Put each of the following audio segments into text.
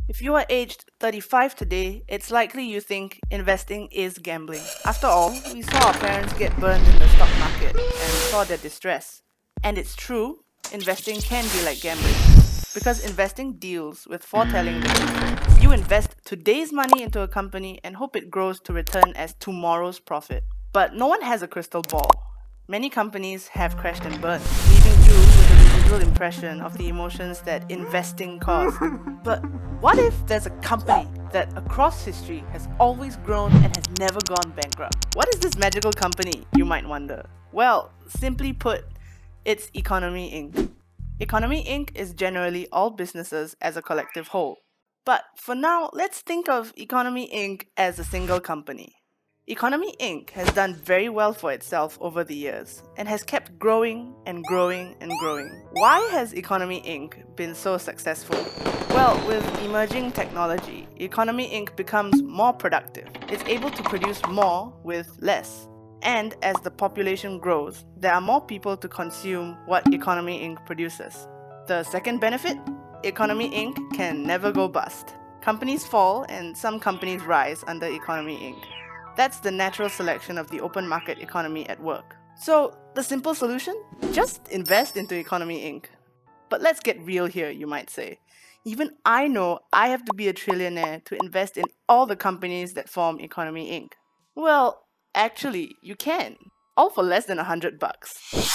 If you are aged 35 today, it's likely you think investing is gambling. After all, we saw our parents get burned in the stock market and saw their distress. And it's true, investing can be like gambling. Because investing deals with foretelling the future. You invest today's money into a company and hope it grows to return as tomorrow's profit. But no one has a crystal ball. Many companies have crashed and burned, leaving you with a residual impression of the emotions that investing caused. But what if there's a company that across history has always grown and has never gone bankrupt? What is this magical company, you might wonder? Well, simply put, it's Economy Inc. Economy Inc. is generally all businesses as a collective whole. But for now, let's think of Economy Inc. as a single company. Economy Inc. has done very well for itself over the years and has kept growing and growing and growing. Why has Economy Inc. been so successful? Well, with emerging technology, Economy Inc. becomes more productive. It's able to produce more with less. And as the population grows, there are more people to consume what Economy Inc. produces. The second benefit? Economy Inc. can never go bust. Companies fall and some companies rise under Economy Inc. That's the natural selection of the open market economy at work. So, the simple solution? Just invest into Economy Inc. But let's get real here, you might say. Even I know I have to be a trillionaire to invest in all the companies that form Economy Inc. Well, actually, you can. All for less than $100.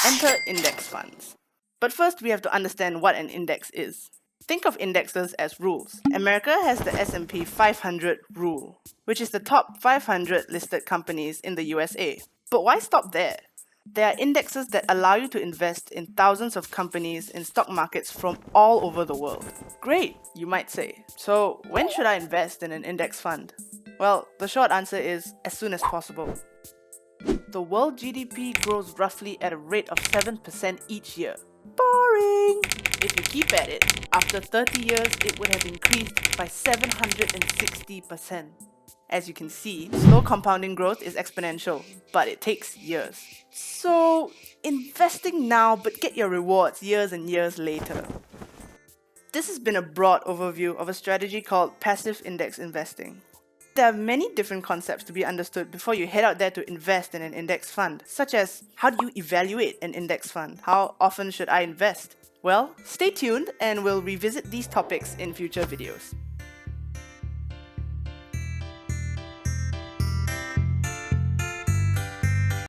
Enter index funds. But first, we have to understand what an index is. Think of indexes as rules. America has the S&P 500 rule, which is the top 500 listed companies in the USA. But why stop there? There are indexes that allow you to invest in thousands of companies in stock markets from all over the world. Great, you might say. So, when should I invest in an index fund? Well, the short answer is as soon as possible. The world GDP grows roughly at a rate of 7% each year. Boring! If you keep at it, after 30 years it would have increased by 760%. As you can see, slow compounding growth is exponential, but it takes years. So, investing now but get your rewards years and years later. This has been a broad overview of a strategy called passive index investing. There are many different concepts to be understood before you head out there to invest in an index fund, such as how do you evaluate an index fund? How often should I invest? Well, stay tuned and we'll revisit these topics in future videos.